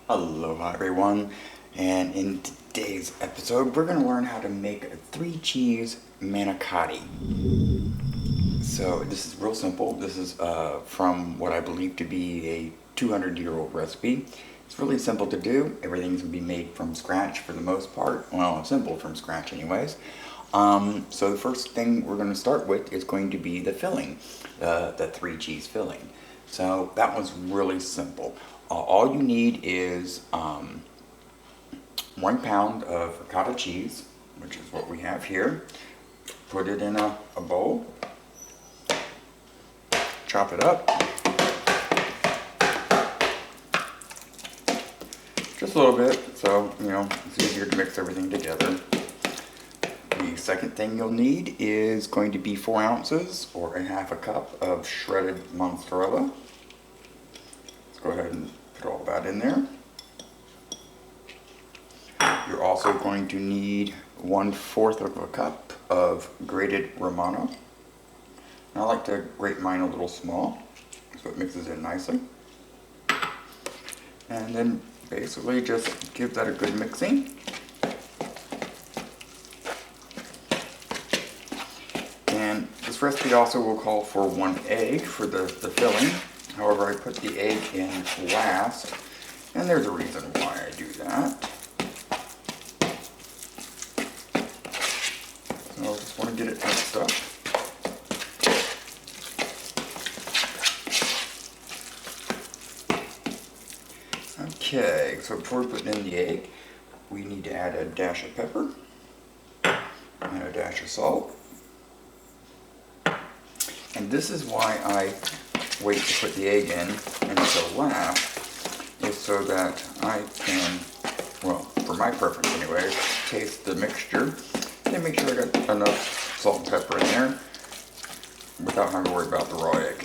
Aloha everyone, and in today's episode we're going to learn how to make a 3-cheese manicotti. So this is real simple. This is from what I believe to be a 200-year-old recipe. It's really simple to do. Everything's going to be made from scratch for the most part. Well, simple from scratch anyways. So the first thing we're going to start with is going to be the filling, the 3-cheese filling. So that one's really simple. All you need is 1 pound of ricotta cheese, which is what we have here. Put it in a bowl. Chop it up. Just a little bit, so it's easier to mix everything together. The second thing you'll need is going to be 4 ounces or a half a cup of shredded mozzarella. Let's go ahead and put all that in there. You're also going to need 1/4 of a cup of grated Romano. I like to grate mine a little small so it mixes in nicely. And then basically just give that a good mixing. And this recipe also will call for 1 egg for the filling. However, I put the egg in last, and there's a reason why I do that. So I just want to get it mixed up. Okay, so before we put in the egg, we need to add a dash of pepper and a dash of salt. And this is why I wait to put the egg in until last, is so that I can, well, for my preference anyways, taste the mixture and make sure I got enough salt and pepper in there without having to worry about the raw egg.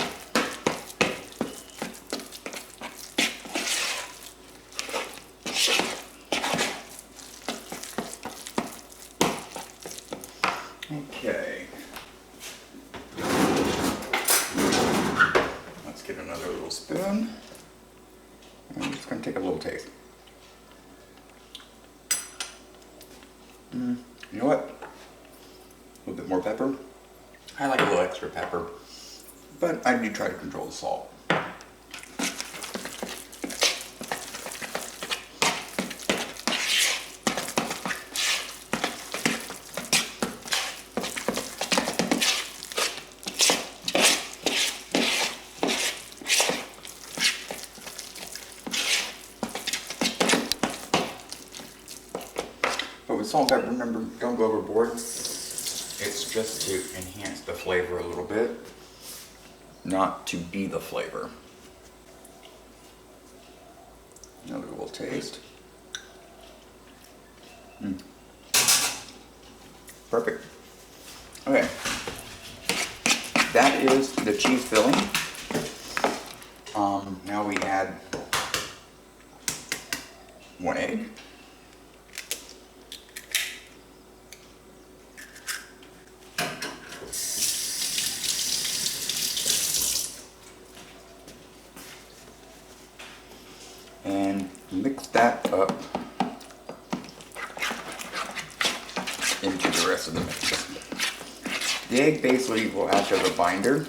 Okay. Let's get another little spoon. I'm just going to take a little taste. You know what? A little bit more pepper. I like a little extra pepper, but I do try to control the salt. But with salt and pepper, remember, don't go overboard. It's just to enhance the flavor a little bit, not to be the flavor. Another little taste. Perfect. Okay. That is the cheese filling. Now we add 1 egg. And mix that up into the rest of the mix. The egg basically will act as a binder.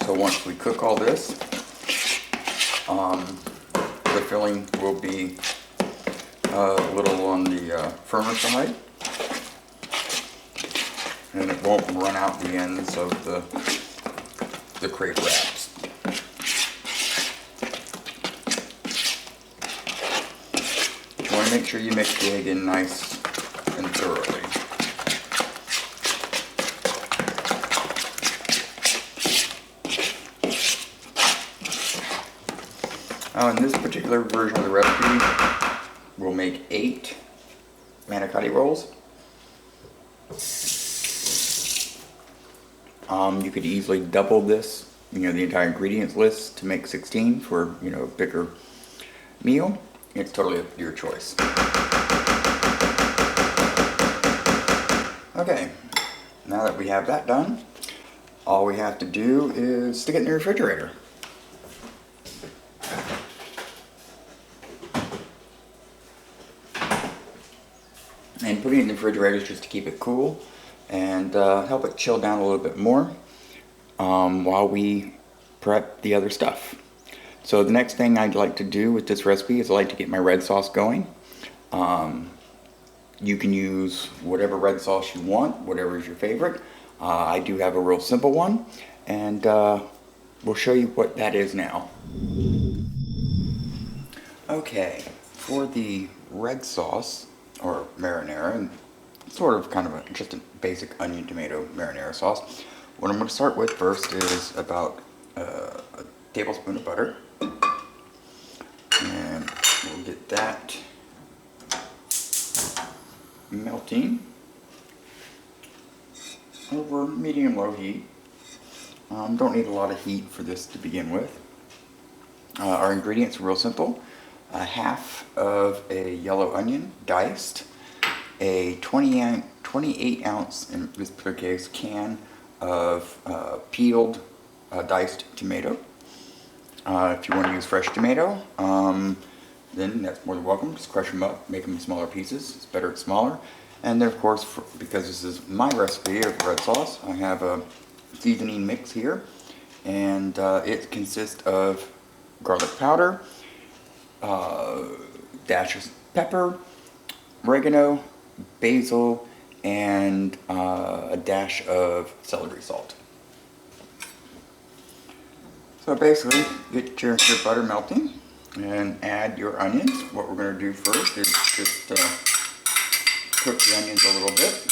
So once we cook all this, the filling will be a little on the firmer side, and it won't run out the ends of the crepe wraps. You want to make sure you mix the egg in nice and thoroughly. In this particular version of the recipe, we'll make 8 manicotti rolls. You could easily double this, the entire ingredients list to make 16 for, a bigger meal. It's totally up to your choice. Okay, now that we have that done, all we have to do is stick it in the refrigerator. and putting it in the refrigerator just to keep it cool and help it chill down a little bit more while we prep the other stuff. So the next thing I'd like to do with this recipe is I like to get my red sauce going. You can use whatever red sauce you want, whatever is your favorite. I do have a real simple one, and we'll show you what that is now. Okay, for the red sauce, or marinara, and sort of kind of just a basic onion tomato marinara sauce, what I'm going to start with first is about a tablespoon of butter. And we'll get that melting over medium-low heat. Don't need a lot of heat for this to begin with. Our ingredients are real simple. Half of a yellow onion, diced. A 28 ounce, in this particular case, can of peeled diced tomato. If you want to use fresh tomato, then that's more than welcome. Just crush them up, make them smaller pieces. It's better it's smaller. And then, of course, because this is my recipe of red sauce, I have a seasoning mix here, and it consists of garlic powder, dash of pepper, oregano, basil, and a dash of celery salt. So basically, get your butter melting and add your onions. What we're going to do first is just cook the onions a little bit.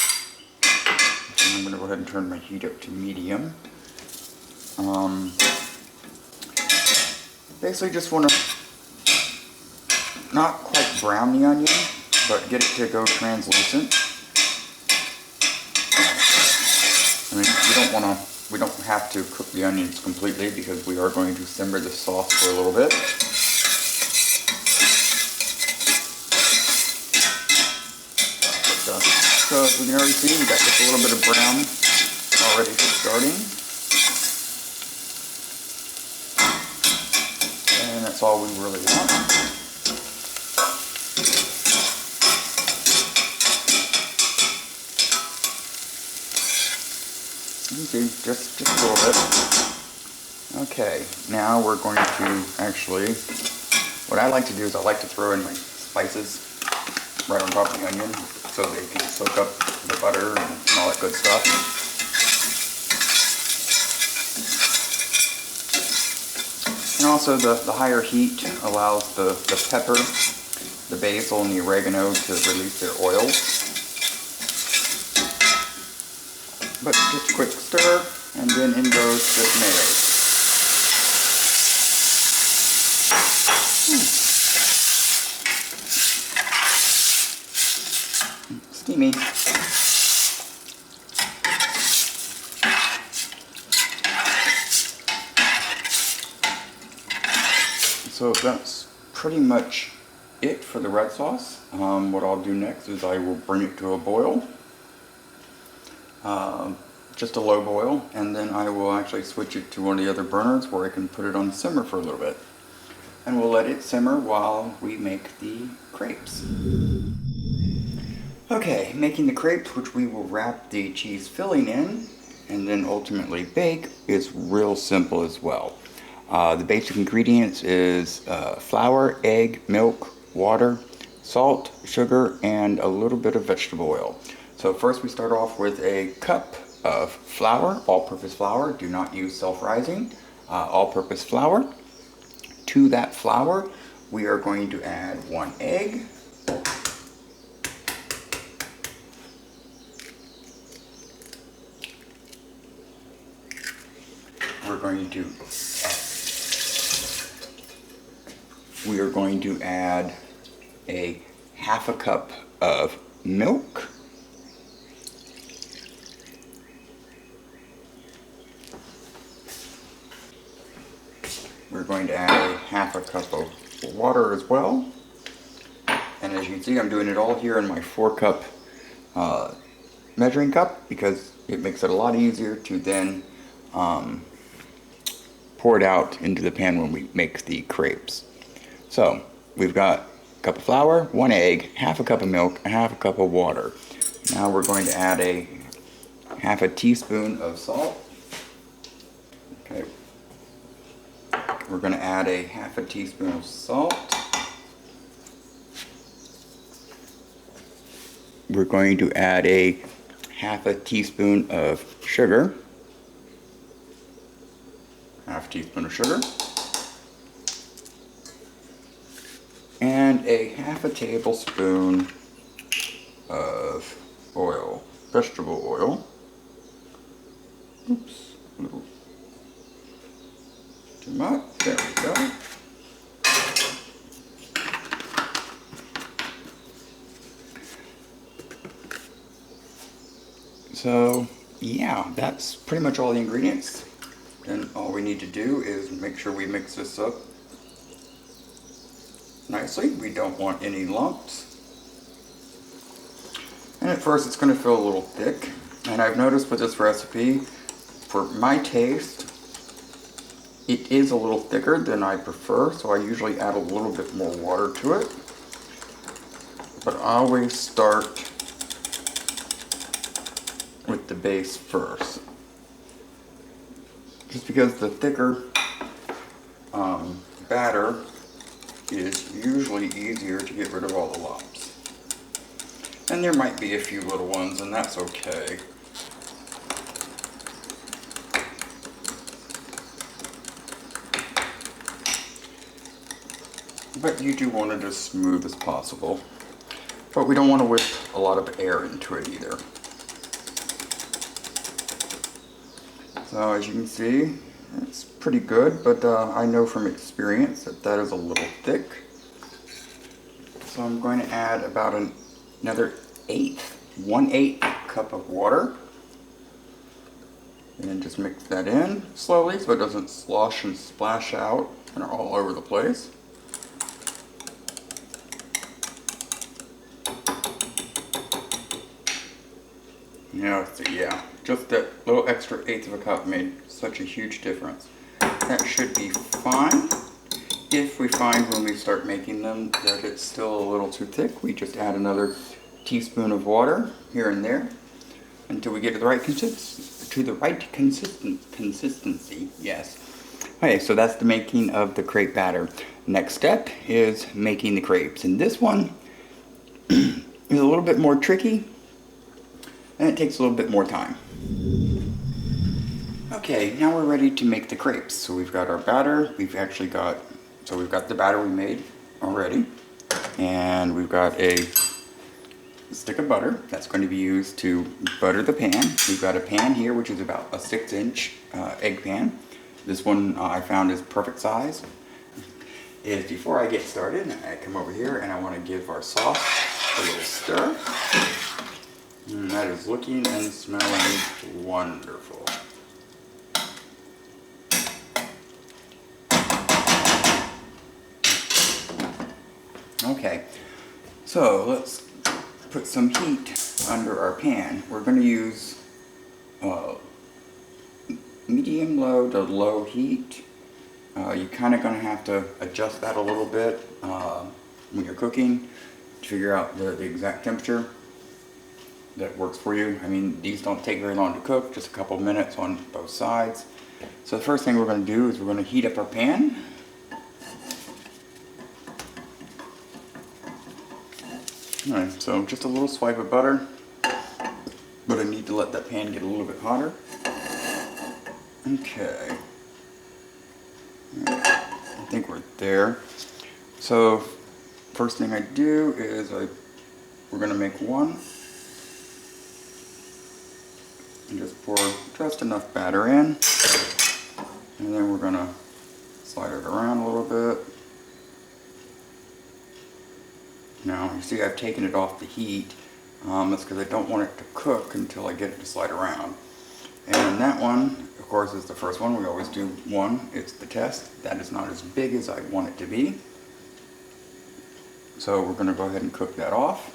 And I'm going to go ahead and turn my heat up to medium. Basically just want to not quite brown the onion, but get it to go translucent. I mean, we don't have to cook the onions completely because we are going to simmer the sauce for a little bit. So as we can already see, we got just a little bit of brown already starting. And that's all we really want. See, just a little bit. Okay, now we're going to actually, what I like to do is I like to throw in my spices right on top of the onion so they can soak up the butter and all that good stuff. And also the higher heat allows the pepper, the basil, and the oregano to release their oils. But just a quick stir, and then in goes the tomatoes. Steamy. So that's pretty much it for the red sauce. What I'll do next is I will bring it to a boil. Just a low boil, and then I will actually switch it to one of the other burners where I can put it on simmer for a little bit. And we'll let it simmer while we make the crepes. Okay, making the crepes, which we will wrap the cheese filling in and then ultimately bake, is real simple as well. The basic ingredients is flour, egg, milk, water, salt, sugar, and a little bit of vegetable oil. So first we start off with a cup of flour, all-purpose flour. Do not use self-rising, all-purpose flour. To that flour, we are going to add 1 egg. We are going to add a half a cup of milk. We're going to add a half a cup of water as well. And as you can see, I'm doing it all here in my 4-cup measuring cup because it makes it a lot easier to then pour it out into the pan when we make the crepes. So we've got a cup of flour, 1 egg, half a cup of milk, and half a cup of water. Now we're going to add a half a teaspoon of salt. Okay. We're going to add a half a teaspoon of salt. We're going to add a half a teaspoon of sugar. Half a teaspoon of sugar. And a half a tablespoon of oil, vegetable oil. Oops, a little too much. There we go. So, yeah, that's pretty much all the ingredients. Then all we need to do is make sure we mix this up nicely. We don't want any lumps. And at first it's going to feel a little thick. And I've noticed with this recipe, for my taste, it is a little thicker than I prefer. So I usually add a little bit more water to it. But I always start with the base first. Just because the thicker batter is usually easier to get rid of all the lumps. And there might be a few little ones, and that's okay. But you do want it as smooth as possible. But we don't want to whip a lot of air into it either. So as you can see, it's pretty good, but I know from experience that that is a little thick. So I'm going to add about another 1/8 cup of water. And then just mix that in slowly so it doesn't slosh and splash out and all over the place. Yeah, just that little extra 1/8 of a cup made such a huge difference. That should be fine. If we find when we start making them that it's still a little too thick, we just add another teaspoon of water here and there until we get to the right consistency. Yes. Okay, so that's the making of the crepe batter. Next step is making the crepes, and this one is a little bit more tricky. And it takes a little bit more time. Okay, now we're ready to make the crepes. So we've got our batter. We've got the batter we made already. And we've got a stick of butter that's going to be used to butter the pan. We've got a pan here, which is about a 6-inch egg pan. This one I found is perfect size. Before I get started, I come over here and I want to give our sauce a little stir. And that is looking and smelling wonderful. Okay, so let's put some heat under our pan. We're going to use medium-low to low heat. You're kind of going to have to adjust that a little bit when you're cooking to figure out the exact temperature that works for you. I mean, these don't take very long to cook, just a couple minutes on both sides. So the first thing we're going to do is we're going to heat up our pan. Alright, so just a little swipe of butter, but I need to let that pan get a little bit hotter. Okay, I think we're there. So first thing I do is we're going to make one. And just pour just enough batter in, and then we're going to slide it around a little bit. Now you see I've taken it off the heat. That's because I don't want it to cook until I get it to slide around. And that one, of course, is the first one. We always do one. It's the test. That is not as big as I want it to be. So we're going to go ahead and cook that off.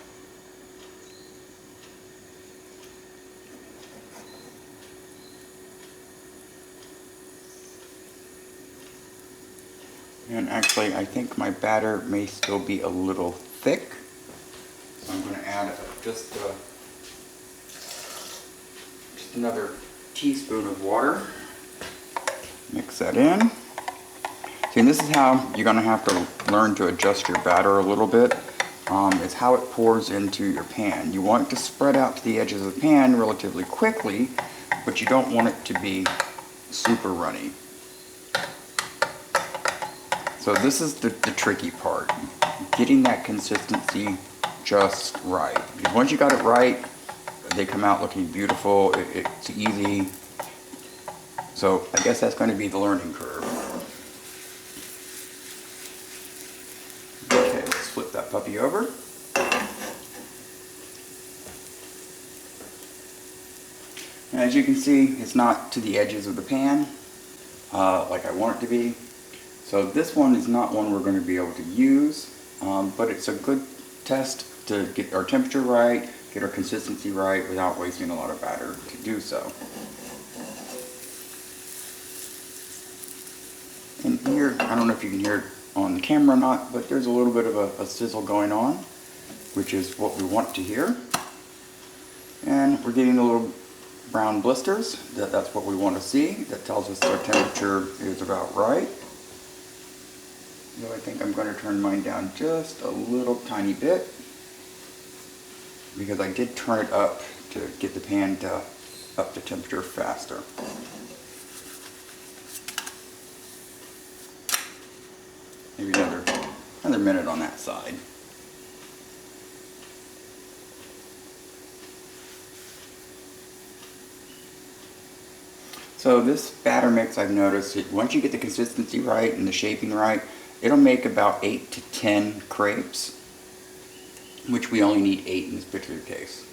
And actually, I think my batter may still be a little thick. So I'm going to add just another teaspoon of water. Mix that in. See, and this is how you're going to have to learn to adjust your batter a little bit. It's how it pours into your pan. You want it to spread out to the edges of the pan relatively quickly, but you don't want it to be super runny. So this is the tricky part, getting that consistency just right. Because once you got it right, they come out looking beautiful. It's easy. So I guess that's going to be the learning curve. Okay, let's flip that puppy over. And as you can see, it's not to the edges of the pan like I want it to be. So this one is not one we're going to be able to use, but it's a good test to get our temperature right, get our consistency right without wasting a lot of batter to do so. And here, I don't know if you can hear it on the camera or not, but there's a little bit of a sizzle going on, which is what we want to hear. And we're getting a little brown blisters. That's what we want to see. That tells us our temperature is about right. So I think I'm going to turn mine down just a little tiny bit, because I did turn it up to get the pan up to temperature faster. Maybe another minute on that side. So this batter mix, I've noticed, once you get the consistency right and the shaping right, it'll make about 8 to 10 crepes, which we only need 8 in this particular case.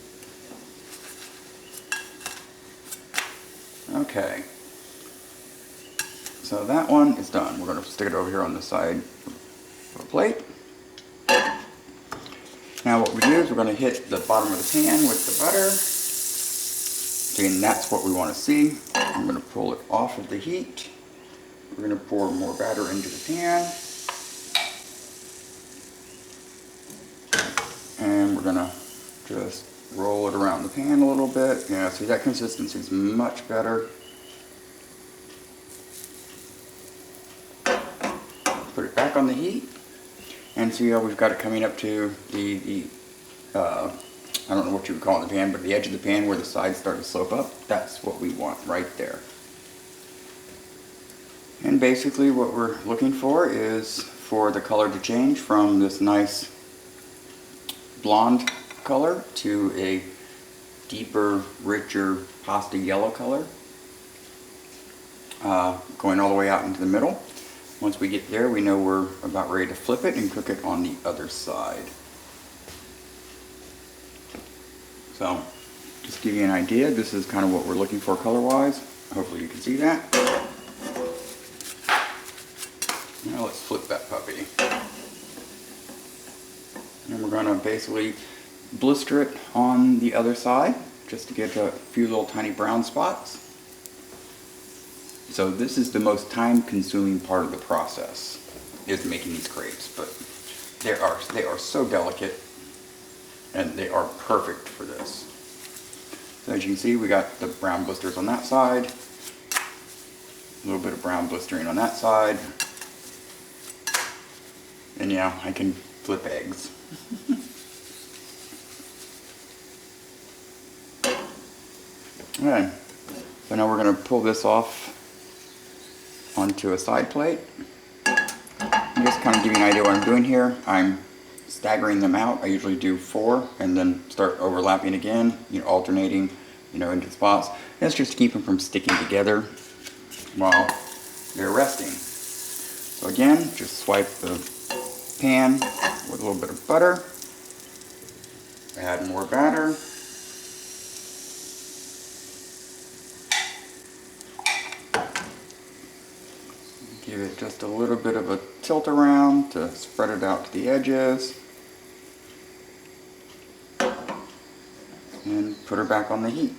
Okay, so that one is done. We're going to stick it over here on the side of a plate. Now what we do is we're going to hit the bottom of the pan with the butter. See, and that's what we want to see. I'm going to pull it off of the heat. We're going to pour more batter into the pan. And we're going to just roll it around the pan a little bit. Yeah, see, that consistency is much better. Put it back on the heat. And see how we've got it coming up to the I don't know what you would call it in the pan, but the edge of the pan where the sides start to slope up. That's what we want right there. And basically what we're looking for is for the color to change from this nice blonde color to a deeper, richer pasta yellow color, going all the way out into the middle. Once we get there, we know we're about ready to flip it and cook it on the other side. So just to give you an idea, this is kind of what we're looking for color-wise. Hopefully you can see that. Now let's flip that puppy. And we're going to basically blister it on the other side just to get a few little tiny brown spots. So this is the most time-consuming part of the process, is making these crepes, but they are so delicate and they are perfect for this. So as you can see, we got the brown blisters on that side, a little bit of brown blistering on that side, and yeah, I can flip eggs. Okay, so now we're going to pull this off onto a side plate. And just kind of give you an idea what I'm doing here. I'm staggering them out. I usually do 4 and then start overlapping again, alternating, into spots. That's just to keep them from sticking together while they're resting. So again, just swipe the pan with a little bit of butter, add more batter, give it just a little bit of a tilt around to spread it out to the edges, and put her back on the heat.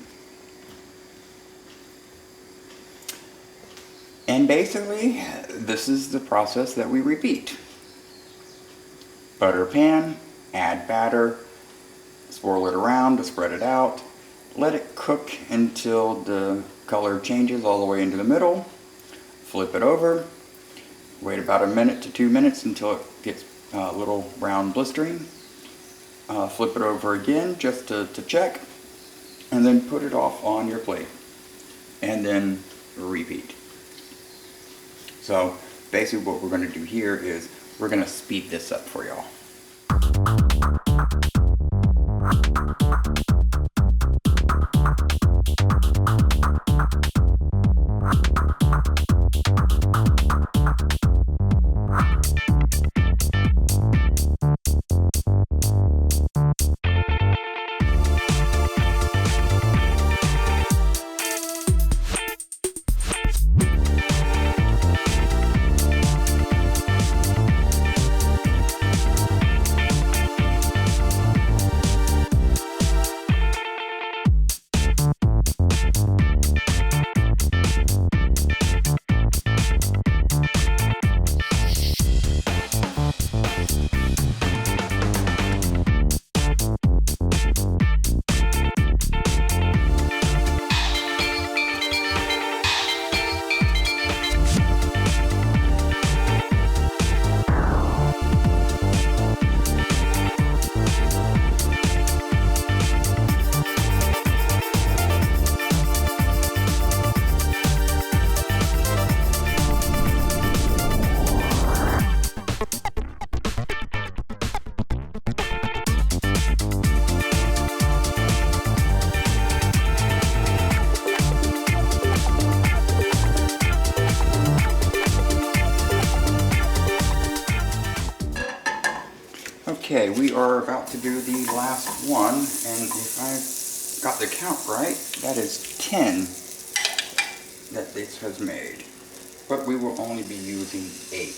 And basically, this is the process that we repeat. Butter pan, add batter, swirl it around to spread it out, let it cook until the color changes all the way into the middle, flip it over, wait about 1 minute to 2 minutes until it gets a little brown blistering, flip it over again just to check, and then put it off on your plate, and then repeat. So basically what we're going to do here is we're going to speed this up for y'all. Okay, we are about to do the last one, and if I got the count right, that is 10 that this has made. But we will only be using 8.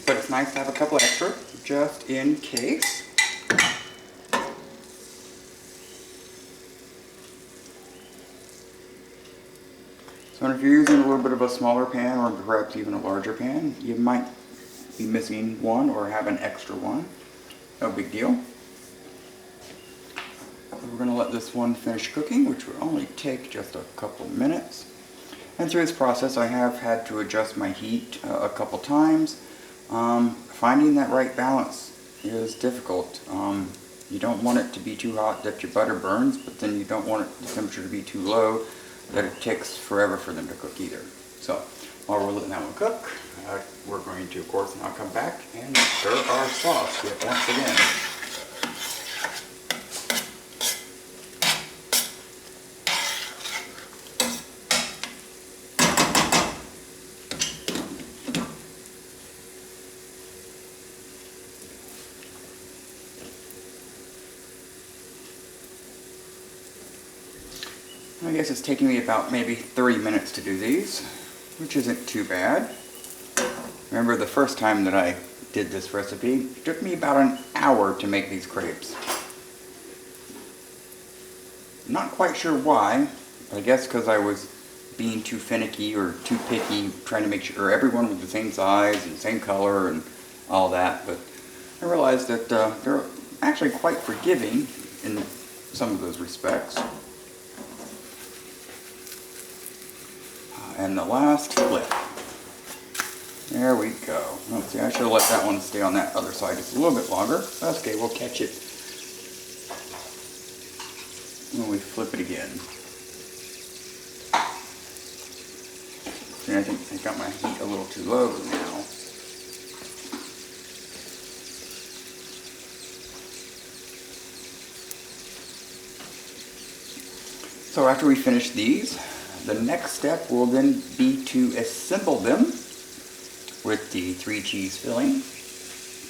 But it's nice to have a couple extra, just in case. So if you're using a little bit of a smaller pan, or perhaps even a larger pan, you might be missing one or have an extra one. No big deal. We're going to let this one finish cooking, which will only take just a couple minutes. And through this process I have had to adjust my heat a couple times. Finding that right balance is difficult. You don't want it to be too hot that your butter burns, but then you don't want the temperature to be too low that it takes forever for them to cook either. So while we're letting that one cook, we're going to, of course, now come back and stir our sauce yet once again. I guess it's taking me about maybe 30 minutes to do these, which isn't too bad. Remember the first time that I did this recipe, it took me about an hour to make these crepes. Not quite sure why. I guess because I was being too finicky or too picky, trying to make sure everyone was the same size and same color and all that. But I realized that they're actually quite forgiving in some of those respects. And the last flip. There we go. Let's see, I should have let that one stay on that other side just a little bit longer. That's okay, we'll catch it when we flip it again. See, I think I got my heat a little too low now. So after we finish these, the next step will then be to assemble them with the 3 cheese filling,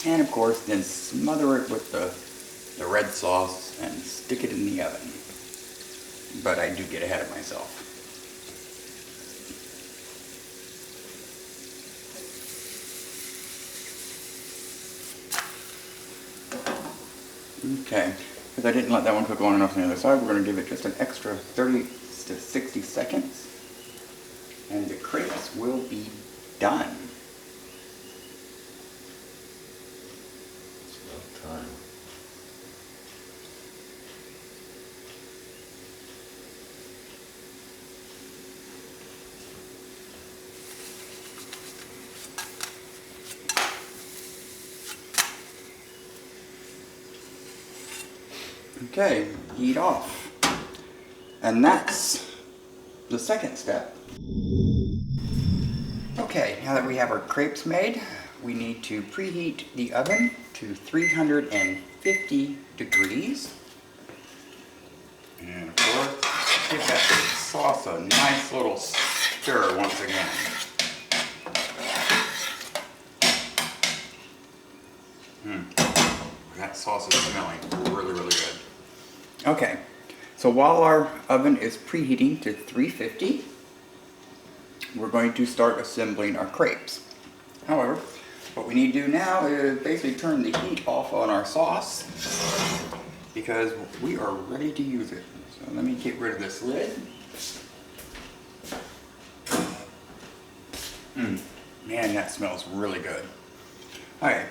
and of course then smother it with the red sauce and stick it in the oven. But I do get ahead of myself. Okay, because I didn't let that one cook long enough on the other side, we're going to give it just an extra 30 to 60 seconds and the crepes will be done. It's about time. Okay, heat off. And that's the second step. Okay, now that we have our crepes made, we need to preheat the oven to 350 degrees. And of course, give that sauce a nice little stir once again. That sauce is smelling really, really good. Okay, so while our oven is preheating to 350, we're going to start assembling our crepes. However, what we need to do now is basically turn the heat off on our sauce because we are ready to use it. So let me get rid of this lid. Man, that smells really good. Alright,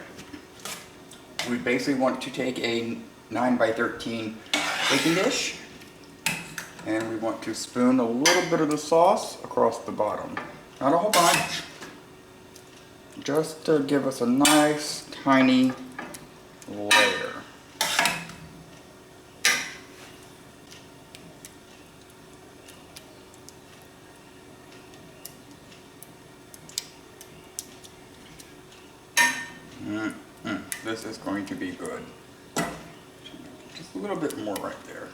we basically want to take a 9x13 baking dish and we want to spoon a little bit of the sauce across the bottom. Not a whole bunch, just to give us a nice tiny layer. This is going to be good. Just a little bit more right there.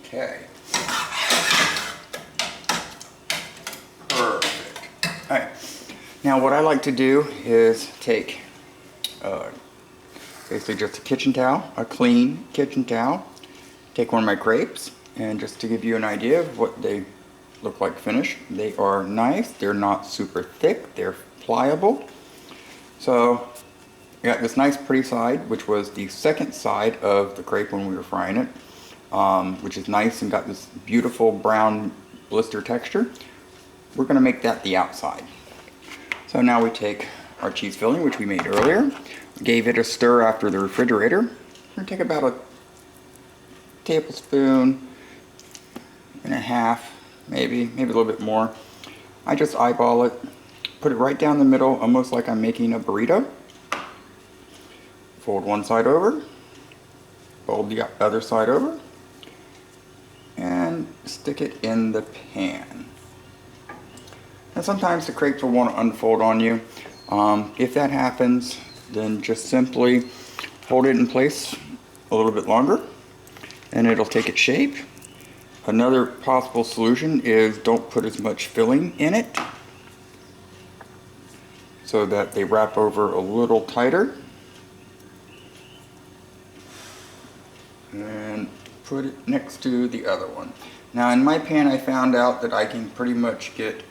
Okay. Perfect. Alright. Now what I like to do is take basically just a kitchen towel, a clean kitchen towel, take one of my crepes, and just to give you an idea of what they look like finished, they are nice, they're not super thick, they're pliable. So I got this nice pretty side, which was the second side of the crepe when we were frying it, which is nice and got this beautiful brown blister texture. We're going to make that the outside. So now we take our cheese filling, which we made earlier, gave it a stir after the refrigerator. We're going to take about a tablespoon and a half, maybe a little bit more. I just eyeball it, put it right down the middle, almost like I'm making a burrito. Fold one side over, fold the other side over, and stick it in the pan. And sometimes the crepes will want to unfold on you. If that happens, then just simply hold it in place a little bit longer and it'll take its shape. Another possible solution is don't put as much filling in it so that they wrap over a little tighter. And put it next to the other one. Now in my pan I found out that I can pretty much get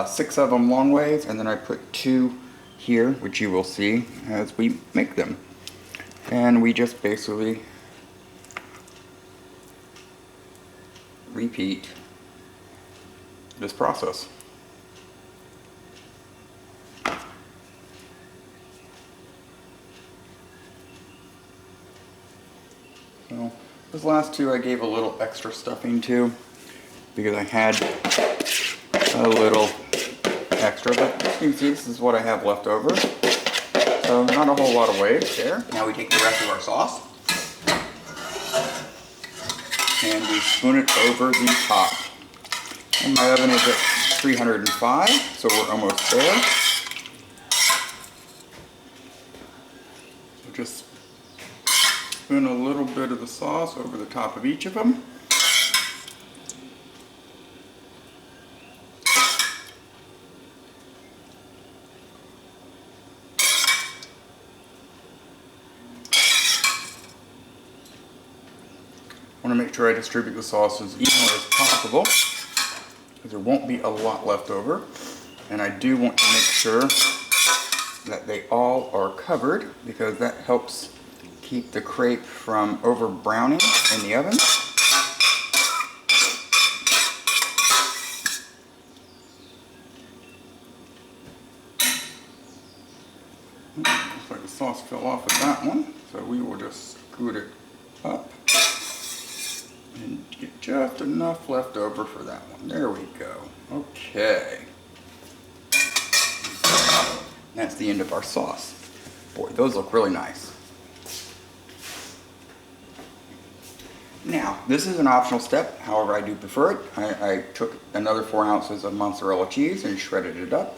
6 of them long ways, and then I put 2 here, which you will see as we make them. And we just basically repeat this process. So those last 2 I gave a little extra stuffing to because I had a little extra, but as you can see, this is what I have left over. So not a whole lot of waste there. Now we take the rest of our sauce and we spoon it over the top. And my oven is at 305, so we're almost there. So just spoon a little bit of the sauce over the top of each of them. I want to make sure I distribute the sauce as evenly as possible because there won't be a lot left over, and I do want to make sure that they all are covered because that helps keep the crepe from over browning in the oven. Looks like the sauce fell off of that one, so we will just scoot it up and get just enough left over for that one. There we go. Okay. That's the end of our sauce. Boy, those look really nice. Now, this is an optional step, however I do prefer it. I took another 4 ounces of mozzarella cheese and shredded it up.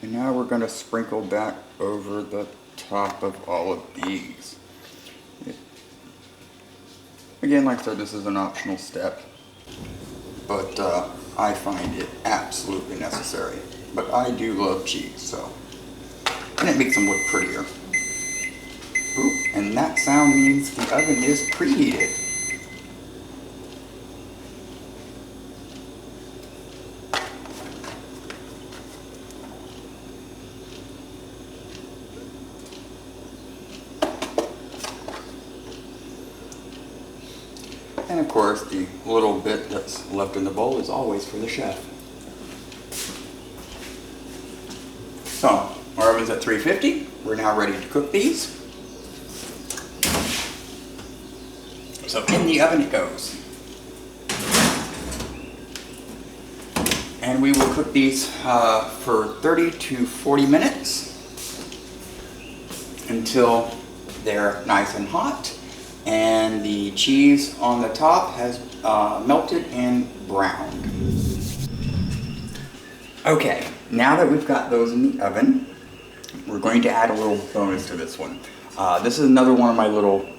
And now we're going to sprinkle that over the top of all of these. Again, like I said, this is an optional step, but I find it absolutely necessary. But I do love cheese, so. And it makes them look prettier. Ooh, and that sound means the oven is preheated. And of course, the little bit that's left in the bowl is always for the chef. So, our oven's at 350. We're now ready to cook these. So in the oven it goes. And we will cook these for 30 to 40 minutes until they're nice and hot and the cheese on the top has melted and browned. Okay, now that we've got those in the oven, we're going to add a little bonus to this one. This is another one of my little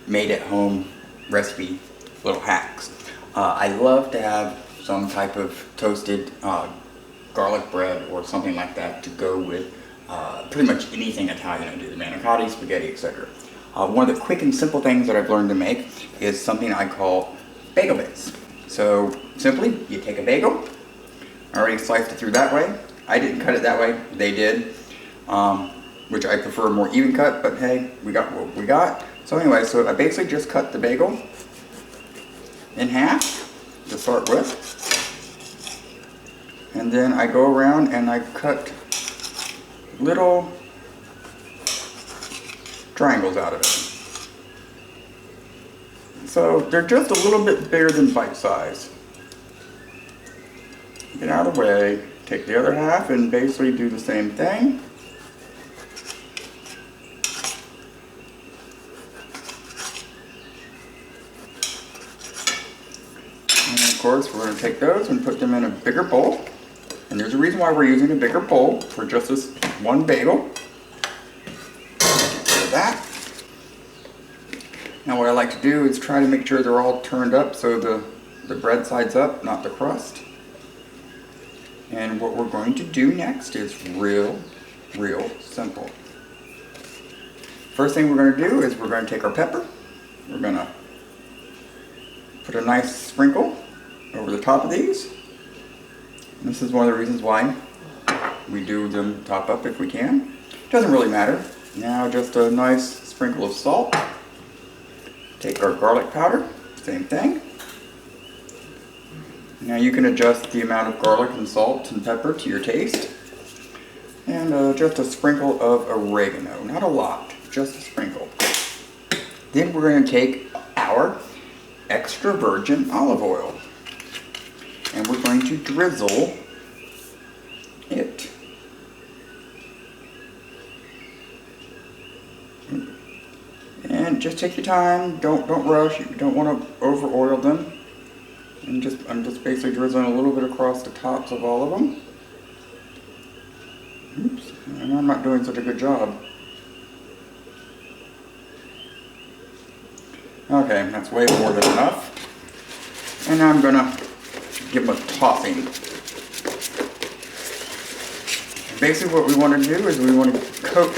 made-at-home recipe little hacks. I love to have some type of toasted garlic bread or something like that to go with pretty much anything Italian I do, the manicotti, spaghetti, etc. One of the quick and simple things that I've learned to make is something I call bagel bits. So simply, you take a bagel, I already sliced it through that way. I didn't cut it that way, they did, which I prefer a more even cut, but hey, we got what we got. So anyway, so I basically just cut the bagel in half to start with. And then I go around and I cut little triangles out of it. So they're just a little bit bigger than bite size. Get out of the way, take the other half and basically do the same thing. And of course we're going to take those and put them in a bigger bowl. And there's a reason why we're using a bigger bowl for just this one bagel. Get rid of that. Now what I like to do is try to make sure they're all turned up so the bread side's up, not the crust. And what we're going to do next is real simple. First thing we're going to do is we're going to take our pepper. We're going to put a nice sprinkle over the top of these. And this is one of the reasons why we do them top up if we can. Doesn't really matter. Now just a nice sprinkle of salt. Take our garlic powder, same thing. Now you can adjust the amount of garlic and salt and pepper to your taste. And just a sprinkle of oregano, not a lot, just a sprinkle. Then we're going to take our extra virgin olive oil and we're going to drizzle it. And just take your time, don't rush, you don't want to over oil them. And I'm just basically drizzling a little bit across the tops of all of them. Oops, and I'm not doing such a good job. Okay, that's way more than enough. And now I'm gonna give them a tossing. Basically what we want to do is we want to coat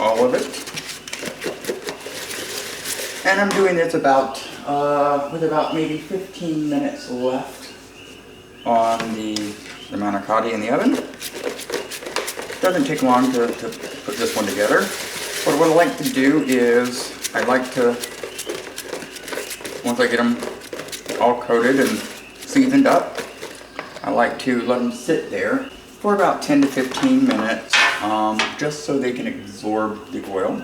all of it. And I'm doing this with about maybe 15 minutes left on the manicotti in the oven. Doesn't take long to put this one together. But what I like to do is, I like to, once I get them all coated and seasoned up, I like to let them sit there for about 10 to 15 minutes, just so they can absorb the oil.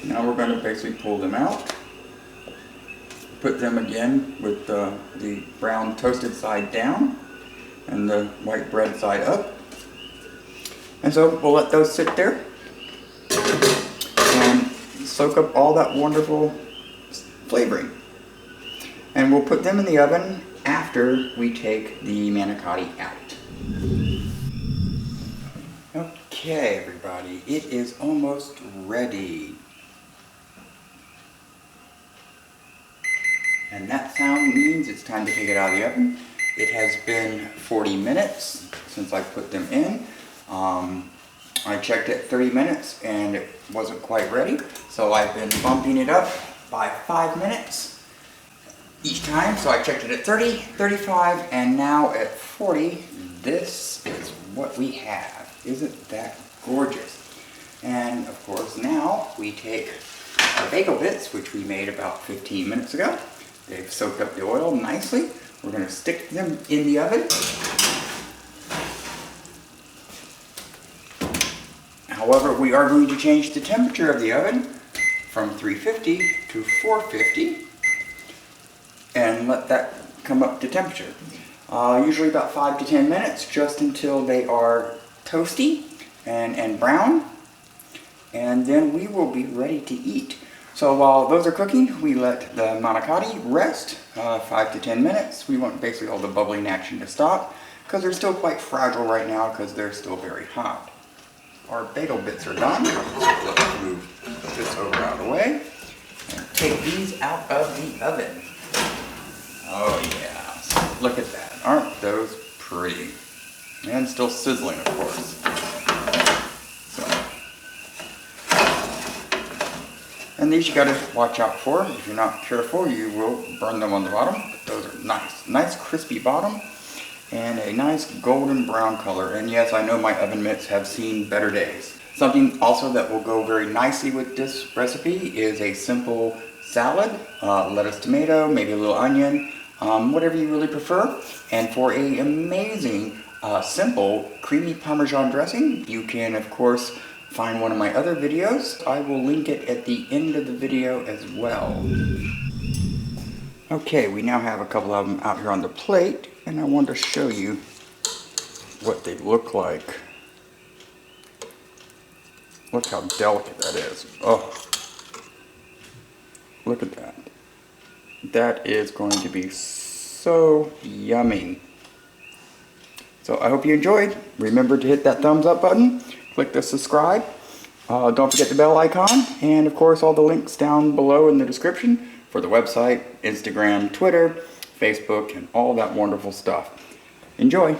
Now we're going to basically pull them out, put them again with the brown toasted side down and the white bread side up. And so we'll let those sit there and soak up all that wonderful flavoring. And we'll put them in the oven after we take the manicotti out. Okay, everybody, it is almost ready. And that sound means it's time to take it out of the oven. It has been 40 minutes since I put them in. I checked at 30 minutes and it wasn't quite ready, so I've been bumping it up by 5 minutes each time. So I checked it at 30, 35, and now at 40. This is what we have. Isn't that gorgeous? And of course now we take our bagel bits, which we made about 15 minutes ago. They've soaked up the oil nicely. We're going to stick them in the oven. However, we are going to change the temperature of the oven from 350 to 450 and let that come up to temperature. Usually about 5 to 10 minutes, just until they are toasty and brown, and then we will be ready to eat. So while those are cooking, we let the manicotti rest 5 to 10 minutes. We want basically all the bubbling action to stop, because they're still quite fragile right now because they're still very hot. Our bagel bits are done. Let's move this over out of the way and take these out of the oven. Oh yeah, look at that. Aren't those pretty? And still sizzling, of course. And these you gotta watch out for. If you're not careful, you will burn them on the bottom. But those are nice. Nice crispy bottom and a nice golden brown color. And yes, I know my oven mitts have seen better days. Something also that will go very nicely with this recipe is a simple salad. Lettuce, tomato, maybe a little onion, whatever you really prefer. And for an amazing, simple, creamy Parmesan dressing, you can, of course, find one of my other videos. I will link it at the end of the video as well. Okay, we now have a couple of them out here on the plate, and I want to show you what they look like. Look how delicate that is. Oh, look at that. That is going to be so yummy. So I hope you enjoyed. Remember to hit that thumbs up button. Click the subscribe. Don't forget the bell icon. And of course all the links down below in the description for the website, Instagram, Twitter, Facebook, and all that wonderful stuff. Enjoy.